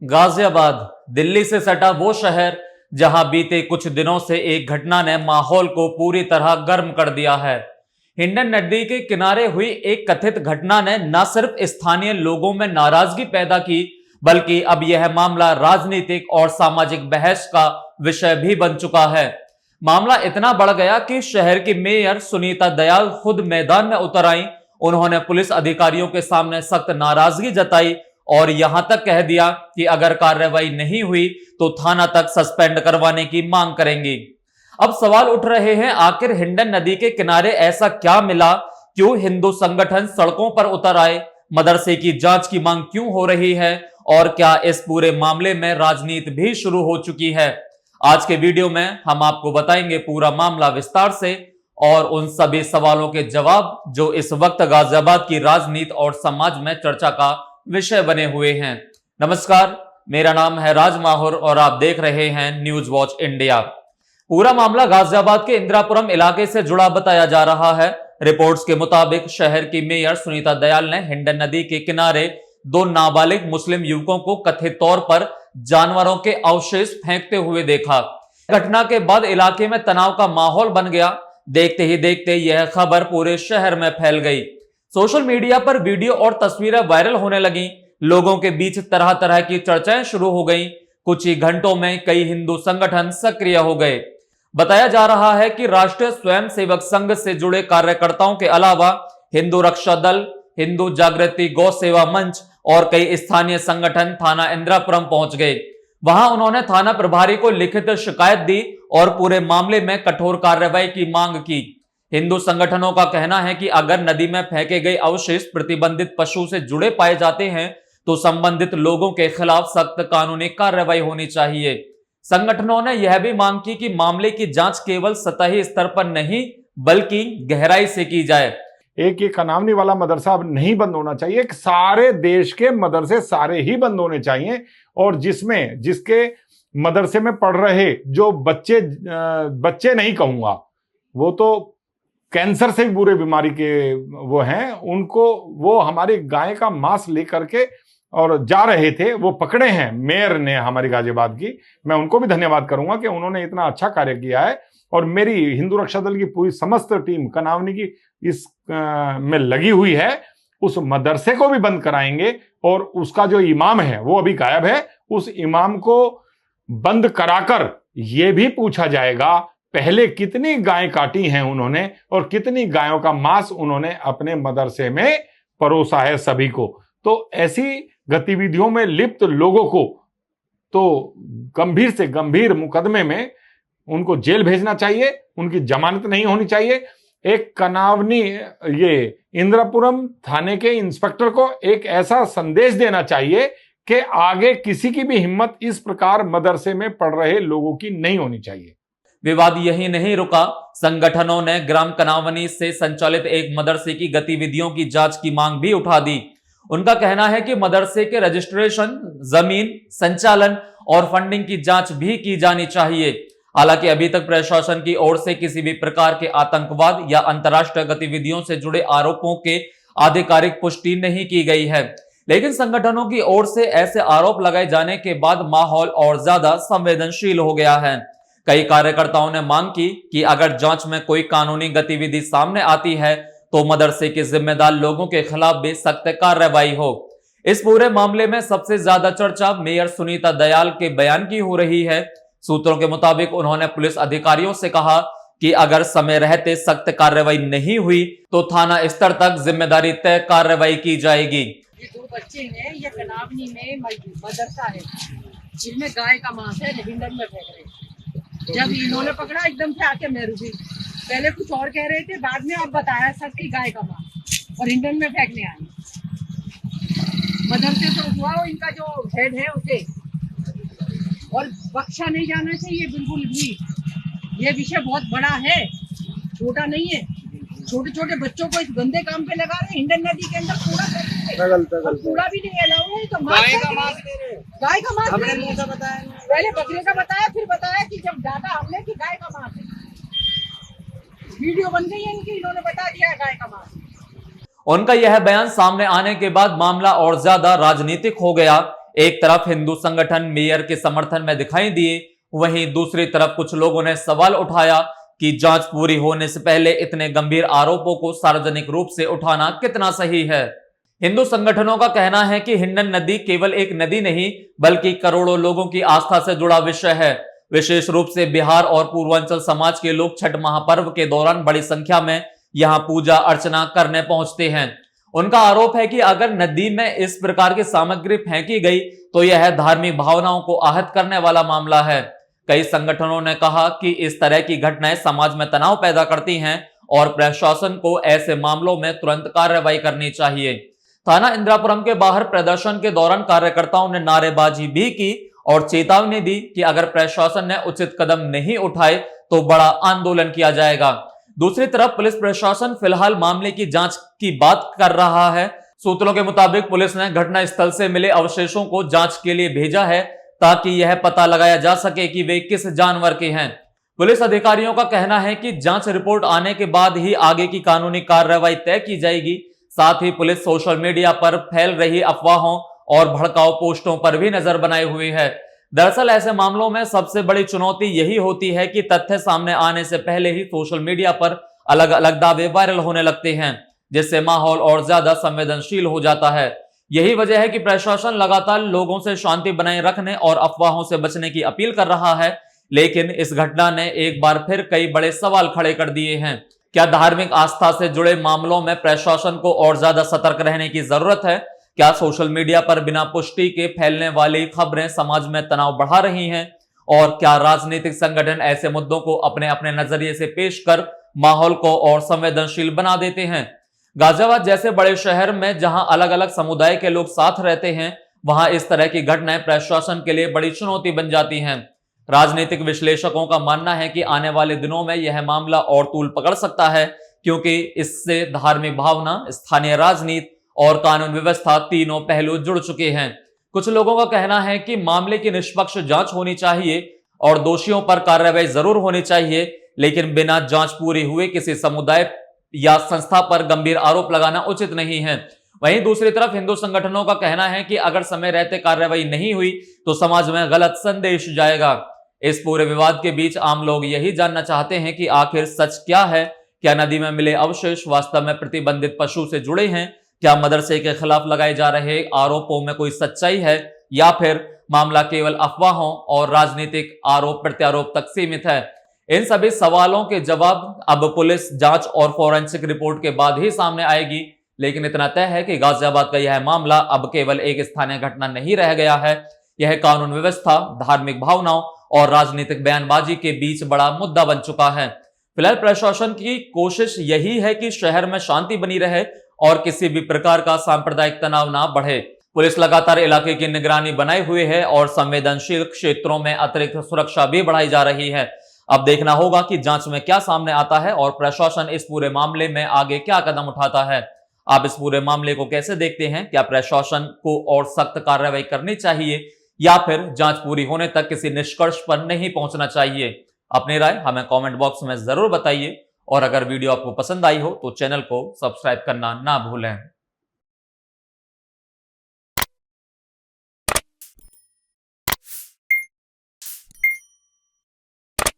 गाजियाबाद दिल्ली से सटा वो शहर जहां बीते कुछ दिनों से एक घटना ने माहौल को पूरी तरह गर्म कर दिया है। हिंडन नदी के किनारे हुई एक कथित घटना ने न सिर्फ स्थानीय लोगों में नाराजगी पैदा की, बल्कि अब यह मामला राजनीतिक और सामाजिक बहस का विषय भी बन चुका है। मामला इतना बढ़ गया कि शहर की मेयर सुनीता दयाल खुद मैदान में उतर आई। उन्होंने पुलिस अधिकारियों के सामने सख्त नाराजगी जताई और यहां तक कह दिया कि अगर कार्रवाई नहीं हुई तो थाना तक सस्पेंड करवाने की मांग करेंगी। अब सवाल उठ रहे हैं, आखिर हिंडन नदी के किनारे ऐसा क्या मिला? क्यों हिंदू संगठन सड़कों पर उतर आए? मदरसे की जांच की मांग क्यों हो रही है? और क्या इस पूरे मामले में राजनीति भी शुरू हो चुकी है? आज के वीडियो में हम आपको बताएंगे पूरा मामला विस्तार से और उन सभी सवालों के जवाब जो इस वक्त गाजियाबाद की राजनीति और समाज में चर्चा का विषय बने हुए हैं। नमस्कार, मेरा नाम है राज माहुर और आप देख रहे हैं न्यूज वॉच इंडिया। पूरा मामला गाजियाबाद के इंदिरापुरम इलाके से जुड़ा बताया जा रहा है। रिपोर्ट्स के मुताबिक शहर की मेयर सुनीता दयाल ने हिंडन नदी के किनारे दो नाबालिग मुस्लिम युवकों को कथित तौर पर जानवरों के अवशेष फेंकते हुए देखा। घटना के बाद इलाके में तनाव का माहौल बन गया। देखते ही देखते यह खबर पूरे शहर में फैल गई। सोशल मीडिया पर वीडियो और तस्वीरें वायरल होने लगी। लोगों के बीच तरह तरह की चर्चाएं शुरू हो गईं। कुछ ही घंटों में कई हिंदू संगठन सक्रिय हो गए। बताया जा रहा है कि राष्ट्रीय स्वयंसेवक संघ से जुड़े कार्यकर्ताओं के अलावा हिंदू रक्षा दल, हिंदू जागृति गौ सेवा मंच और कई स्थानीय संगठन थाना इंदिरापुरम पहुंच गए। वहां उन्होंने थाना प्रभारी को लिखित शिकायत दी और पूरे मामले में कठोर कार्रवाई की मांग की। हिंदू संगठनों का कहना है कि अगर नदी में फेंके गए अवशेष प्रतिबंधित पशु से जुड़े पाए जाते हैं तो संबंधित लोगों के खिलाफ सख्त कानूनी कार्रवाई होनी चाहिए। संगठनों ने यह भी मांग की कि मामले की जांच केवल सतही स्तर पर नहीं बल्कि गहराई से की जाए। एक ये कनावनी वाला मदरसा अब नहीं बंद होना चाहिए। सारे देश के मदरसे सारे ही बंद होने चाहिए और जिसके मदरसे में पढ़ रहे जो बच्चे नहीं कहूंगा, वो तो कैंसर से भी बुरे बीमारी के वो हैं, वो हमारी गाय का मांस लेकर के और जा रहे थे, वो पकड़े हैं मेयर ने हमारी गाजियाबाद की। मैं उनको भी धन्यवाद करूंगा कि उन्होंने इतना अच्छा कार्य किया है और मेरी हिंदू रक्षा दल की पूरी समस्त टीम कनावनी की इस में लगी हुई है। उस मदरसे को भी बंद कराएंगे और उसका जो इमाम है वो अभी गायब है, उस इमाम को बंद कराकर यह भी पूछा जाएगा पहले कितनी गाय काटी हैं उन्होंने और कितनी गायों का मांस उन्होंने अपने मदरसे में परोसा है सभी को। तो ऐसी गतिविधियों में लिप्त लोगों को तो गंभीर से गंभीर मुकदमे में उनको जेल भेजना चाहिए, उनकी जमानत नहीं होनी चाहिए। एक कनावनी ये इंदिरापुरम थाने के इंस्पेक्टर को एक ऐसा संदेश देना चाहिए कि आगे किसी की भी हिम्मत इस प्रकार मदरसे में पढ़ रहे लोगों की नहीं होनी चाहिए। विवाद यही नहीं रुका। संगठनों ने ग्राम कनावनी से संचालित एक मदरसे की गतिविधियों की जांच की मांग भी उठा दी। उनका कहना है कि मदरसे के रजिस्ट्रेशन, जमीन, संचालन और फंडिंग की जांच भी की जानी चाहिए। हालांकि अभी तक प्रशासन की ओर से किसी भी प्रकार के आतंकवाद या अंतर्राष्ट्रीय गतिविधियों से जुड़े आरोपों के आधिकारिक पुष्टि नहीं की गई है। लेकिन संगठनों की ओर से ऐसे आरोप लगाए जाने के बाद माहौल और ज्यादा संवेदनशील हो गया है। कई कार्यकर्ताओं ने मांग की कि अगर जांच में कोई कानूनी गतिविधि सामने आती है तो मदरसे के जिम्मेदार लोगों के खिलाफ भी सख्त कार्रवाई हो। इस पूरे मामले में सबसे ज्यादा चर्चा मेयर सुनीता दयाल के बयान की हो रही है। सूत्रों के मुताबिक उन्होंने पुलिस अधिकारियों से कहा कि अगर समय रहते सख्त कार्रवाई नहीं हुई तो थाना स्तर तक जिम्मेदारी तय कार्रवाई की जाएगी। ये दो बच्चे हैं, ये कनावनी में मदरसा है जिनमें गाय का मांस है, हिंडन में फेंक रहे। जब इन्होंने पकड़ा एकदम से आके मैं रुकी। पहले कुछ और कह रहे थे, बाद में अब बताया सच की गाय का मांस और हिंडन में फेंकने आए। मदरसे से हुआ इनका जो हेड है उसे, और बख्शा नहीं जाना चाहिए बिल्कुल भी। ये विषय बहुत बड़ा है, छोटा नहीं है। छोटे छोटे बच्चों को इस गंदे काम पे लगा रहे। हिंडन नदी के अंदर कूड़ा भी नहीं अलाउ है। तो गाय का मांस हमने मुंह से बताया, पहले बकरे का बताया, फिर बताया कि जब ज्यादा हमने कि गाय का मांस है। वीडियो बन गई है इनकी, इन्होंने बता दिया गाय का मांस। उनका यह बयान सामने आने के बाद मामला और ज्यादा राजनीतिक हो गया। एक तरफ हिंदू संगठन मेयर के समर्थन में दिखाई दिए, वहीं दूसरी तरफ कुछ लोगों ने सवाल उठाया कि जांच पूरी होने से पहले इतने गंभीर आरोपों को सार्वजनिक रूप से उठाना कितना सही है। हिंदू संगठनों का कहना है कि हिंडन नदी केवल एक नदी नहीं बल्कि करोड़ों लोगों की आस्था से जुड़ा विषय है। विशेष रूप से बिहार और पूर्वांचल समाज के लोग छठ महापर्व के दौरान बड़ी संख्या में यहां पूजा अर्चना करने पहुंचते हैं। उनका आरोप है कि अगर नदी में इस प्रकार की सामग्री फेंकी गई तो यह धार्मिक भावनाओं को आहत करने वाला मामला है। कई संगठनों ने कहा कि इस तरह की घटनाएं समाज में तनाव पैदा करती हैं और प्रशासन को ऐसे मामलों में तुरंत कार्रवाई करनी चाहिए। थाना इंदिरापुरम के बाहर प्रदर्शन के दौरान कार्यकर्ताओं ने नारेबाजी भी की और चेतावनी दी कि अगर प्रशासन ने उचित कदम नहीं उठाए तो बड़ा आंदोलन किया जाएगा। दूसरी तरफ पुलिस प्रशासन फिलहाल मामले की जांच की बात कर रहा है। सूत्रों के मुताबिक पुलिस ने घटना स्थल से मिले अवशेषों को जांच के लिए भेजा है ताकि यह पता लगाया जा सके कि वे किस जानवर के हैं। पुलिस अधिकारियों का कहना है कि जांच रिपोर्ट आने के बाद ही आगे की कानूनी कार्रवाई तय की जाएगी। साथ ही पुलिस सोशल मीडिया पर फैल रही अफवाहों और भड़काऊ पोस्टों पर भी नजर बनाए हुए है। दरअसल ऐसे मामलों में सबसे बड़ी चुनौती यही होती है कि तथ्य सामने आने से पहले ही सोशल मीडिया पर अलग अलग दावे वायरल होने लगते हैं, जिससे माहौल और ज्यादा संवेदनशील हो जाता है। यही वजह है कि प्रशासन लगातार लोगों से शांति बनाए रखने और अफवाहों से बचने की अपील कर रहा है, लेकिन इस घटना ने एक बार फिर कई बड़े सवाल खड़े कर दिए हैं। क्या धार्मिक आस्था से जुड़े मामलों में प्रशासन को और ज्यादा सतर्क रहने की जरूरत है? क्या सोशल मीडिया पर बिना पुष्टि के फैलने वाली खबरें समाज में तनाव बढ़ा रही हैं? और क्या राजनीतिक संगठन ऐसे मुद्दों को अपने अपने नजरिए से पेश कर माहौल को और संवेदनशील बना देते हैं? गाजियाबाद जैसे बड़े शहर में जहां अलग अलग समुदाय के लोग साथ रहते हैं, वहां इस तरह की घटनाएं प्रशासन के लिए बड़ी चुनौती बन जाती हैं। राजनीतिक विश्लेषकों का मानना है कि आने वाले दिनों में यह मामला और तूल पकड़ सकता है, क्योंकि इससे धार्मिक भावना, स्थानीय राजनीति और कानून व्यवस्था तीनों पहलू जुड़ चुके हैं। कुछ लोगों का कहना है कि मामले की निष्पक्ष जांच होनी चाहिए और दोषियों पर कार्रवाई जरूर होनी चाहिए, लेकिन बिना जांच पूरी हुए किसी समुदाय या संस्था पर गंभीर आरोप लगाना उचित नहीं है। वहीं दूसरी तरफ हिंदू संगठनों का कहना है कि अगर समय रहते कार्रवाई नहीं हुई तो समाज में गलत संदेश जाएगा। इस पूरे विवाद के बीच आम लोग यही जानना चाहते हैं कि आखिर सच क्या है। क्या नदी में मिले अवशेष वास्तव में प्रतिबंधित पशु से जुड़े हैं? क्या मदरसे के खिलाफ लगाए जा रहे आरोपों में कोई सच्चाई है, या फिर मामला केवल अफवाहों और राजनीतिक आरोप प्रत्यारोप तक सीमित है? इन सभी सवालों के जवाब अब पुलिस जांच और फोरेंसिक रिपोर्ट के बाद ही सामने आएगी। लेकिन इतना तय है कि गाजियाबाद का यह मामला अब केवल एक स्थानीय घटना नहीं रह गया है। यह कानून व्यवस्था, धार्मिक भावनाओं और राजनीतिक बयानबाजी के बीच बड़ा मुद्दा बन चुका है। फिलहाल प्रशासन की कोशिश यही है कि शहर में शांति बनी रहे और किसी भी प्रकार का सांप्रदायिक तनाव ना बढ़े। पुलिस लगातार इलाके की निगरानी बनाए हुए है और संवेदनशील क्षेत्रों में अतिरिक्त सुरक्षा भी बढ़ाई जा रही है। अब देखना होगा कि जांच में क्या सामने आता है और प्रशासन इस पूरे मामले में आगे क्या कदम उठाता है। आप इस पूरे मामले को कैसे देखते हैं? क्या प्रशासन को और सख्त कार्रवाई करनी चाहिए या फिर जांच पूरी होने तक किसी निष्कर्ष पर नहीं पहुंचना चाहिए? अपनी राय हमें कमेंट बॉक्स में जरूर बताइए और अगर वीडियो आपको पसंद आई हो तो चैनल को सब्सक्राइब करना ना भूलें।